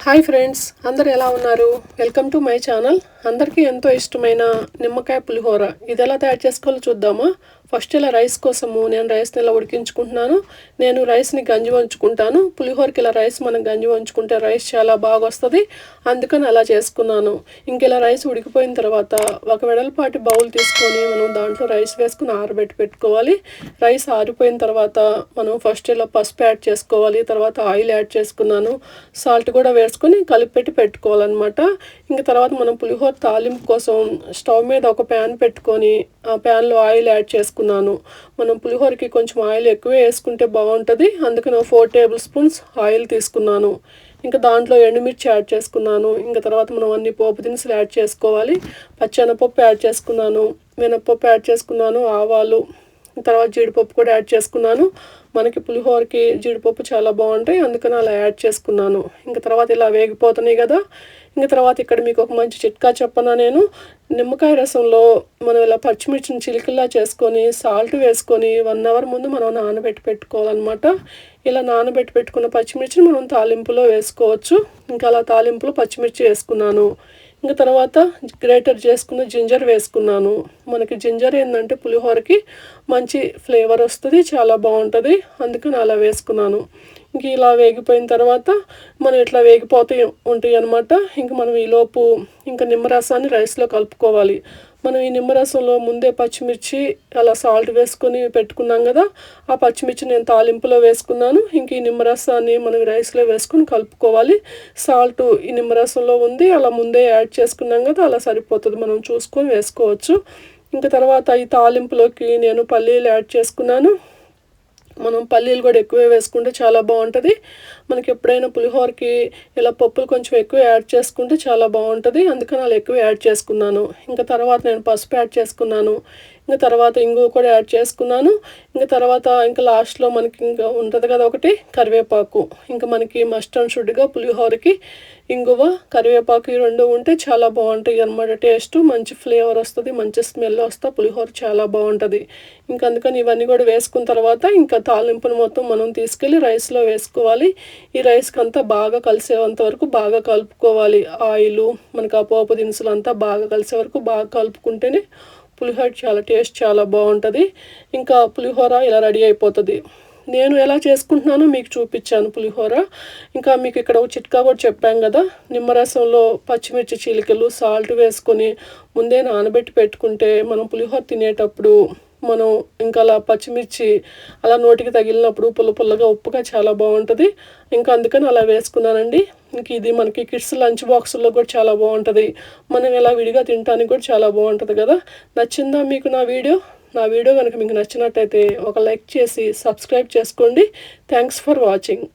Hi friends, అందరు ఎలా ఉన్నారు? Welcome to my channel. అందరికీ ఎంతో ఇష్టమైన నిమ్మకాయ పులిహోర ఇది ఎలా తయారు చేసుకోవాలో చూద్దామా. ఫస్ట్ ఇలా రైస్ కోసము నేను రైస్ని ఇలా ఉడికించుకుంటున్నాను. నేను రైస్ని గంజి వంచుకుంటాను. పులిహోరకి ఇలా రైస్ మనం గంజి వంచుకుంటే రైస్ చాలా బాగా వస్తుంది, అందుకని అలా చేసుకున్నాను. ఇంక ఇలా రైస్ ఉడికిపోయిన తర్వాత ఒక వెడల్పాటి బౌల్ తీసుకొని మనం దాంట్లో రైస్ వేసుకుని ఆరబెట్టి పెట్టుకోవాలి. రైస్ ఆరిపోయిన తర్వాత మనం ఫస్ట్ ఇలా పసుపు యాడ్ చేసుకోవాలి, తర్వాత ఆయిల్ యాడ్ చేసుకున్నాను, సాల్ట్ కూడా వేసుకొని కలిపెట్టి పెట్టుకోవాలన్నమాట. ఇంక తర్వాత మనం పులిహోర తాలింపు కోసం స్టవ్ మీద ఒక ప్యాన్ పెట్టుకొని ఆ ప్యాన్లో ఆయిల్ యాడ్ చేసుకున్నాను. మనం పులిహోరకి కొంచెం ఆయిల్ ఎక్కువే వేసుకుంటే బాగుంటుంది, అందుకని 4 టేబుల్ స్పూన్స్ ఆయిల్ తీసుకున్నాను. ఇంకా దాంట్లో ఎండుమిర్చి యాడ్ చేసుకున్నాను. ఇంకా తర్వాత మనం అన్ని పోపు దినుసులు యాడ్ చేసుకోవాలి. పచ్చెనపప్పు యాడ్ చేసుకున్నాను, మినపప్పు యాడ్ చేసుకున్నాను, ఆవాలు, తర్వాత జీడిపప్పు కూడా యాడ్ చేసుకున్నాను. మనకి పులిహోరకి జీడిపప్పు చాలా బాగుంటాయి, అందుకని అలా యాడ్ చేసుకున్నాను. ఇంకా తర్వాత ఇలా వేగిపోతున్నాయి కదా. ఇంకా తర్వాత ఇక్కడ మీకు ఒక మంచి చిట్కా చెప్పనా. నేను నిమ్మకాయ రసంలో మనం ఇలా పచ్చిమిర్చిని చిలికల్లా చేసుకొని సాల్ట్ వేసుకొని 1 అవర్ ముందు మనం నానబెట్టి పెట్టుకోవాలన్నమాట. ఇలా నానబెట్టి పెట్టుకున్న పచ్చిమిర్చిని మనం తాలింపులో వేసుకోవచ్చు. ఇంకా అలా తాలింపులో పచ్చిమిర్చి వేసుకున్నాను. ఇంకా తర్వాత గ్రేటర్ చేసుకున్న జింజర్ వేసుకున్నాను. మనకి జింజర్ ఏంటంటే పులిహోరకి మంచి ఫ్లేవర్ వస్తుంది, చాలా బాగుంటుంది, అందుకని అలా వేసుకున్నాను. ఇంక ఇలా వేగిపోయిన తర్వాత మనం ఇట్లా వేగిపోతూ ఉంటాయి అన్నమాట. ఇంక మనం ఈలోపు ఇంకా నిమ్మరసాన్ని రైస్లో కలుపుకోవాలి. మనం ఈ నిమ్మరసంలో ముందే పచ్చిమిర్చి అలా సాల్ట్ వేసుకొని పెట్టుకున్నాం కదా, ఆ పచ్చిమిర్చి నేను తాలింపులో వేసుకున్నాను. ఇంక ఈ నిమ్మరసాన్ని మనం రైస్లో వేసుకొని కలుపుకోవాలి. సాల్ట్ ఈ నిమ్మరసంలో ఉంది, అలా ముందే యాడ్ చేసుకున్నాం కదా, అలా సరిపోతుంది, మనం చూసుకొని వేసుకోవచ్చు. ఇంకా తర్వాత ఈ తాలింపులోకి నేను పల్లీలు యాడ్ చేసుకున్నాను. మనం పల్లీలు కూడా ఎక్కువే వేసుకుంటే చాలా బాగుంటుంది. మనకి ఎప్పుడైనా పులిహోరకి ఇలా పప్పులు కొంచెం ఎక్కువ యాడ్ చేసుకుంటే చాలా బాగుంటుంది, అందుకని అలా ఎక్కువ యాడ్ చేసుకున్నాను. ఇంకా తర్వాత నేను పసుపు యాడ్ చేసుకున్నాను. ఇంకా తర్వాత ఇంగువ కూడా యాడ్ చేసుకున్నాను. ఇంకా తర్వాత ఇంకా లాస్ట్లో మనకి ఇంకా ఉంటుంది కదా ఒకటి కరివేపాకు. ఇంకా మనకి మస్ట్ అండ్ షుడ్గా పులిహోరకి ఇంగువ కరివేపాకు ఈ 2 ఉంటే చాలా బాగుంటాయి అన్నమాట. టేస్ట్ మంచి ఫ్లేవర్ వస్తుంది, మంచి స్మెల్ వస్తుంది, పులిహోర చాలా బాగుంటుంది. ఇంకా అందుకని ఇవన్నీ కూడా వేసుకున్న తర్వాత ఇంకా తాలింపును మొత్తం మనం తీసుకెళ్ళి రైస్లో వేసుకోవాలి. ఈ రైస్కి అంతా బాగా కలిసేంత వరకు బాగా కలుపుకోవాలి. ఆయిల్ మనకు ఆ పోపు దినుసులు అంతా బాగా కలిసే వరకు బాగా కలుపుకుంటేనే పులిహోర చాలా బాగుంటుంది. ఇంకా పులిహోర ఇలా రెడీ అయిపోతుంది. నేను ఎలా చేసుకుంటున్నానో మీకు చూపించాను పులిహోర. ఇంకా మీకు ఇక్కడ ఒక చిట్కా కూడా చెప్పాం కదా, నిమ్మరసంలో పచ్చిమిర్చి చీలికలు సాల్ట్ వేసుకొని ముందే నానబెట్టి పెట్టుకుంటే మనం పులిహోర తినేటప్పుడు మనం ఇంకా అలా పచ్చిమిర్చి అలా నోటికి తగిలినప్పుడు పుల్లగా ఉప్పుగా చాలా బాగుంటుంది. ఇంకా అందుకని అలా వేసుకున్నానండి. ఇంక ఇది మనకి కిడ్స్ లంచ్ బాక్సుల్లో కూడా చాలా బాగుంటుంది, మనం ఇలా విడిగా తినడానికి కూడా చాలా బాగుంటుంది కదా. నచ్చిందా మీకు నా వీడియో కనుక మీకు నచ్చినట్టయితే ఒక లైక్ చేసి సబ్స్క్రైబ్ చేసుకోండి. Thanks for watching.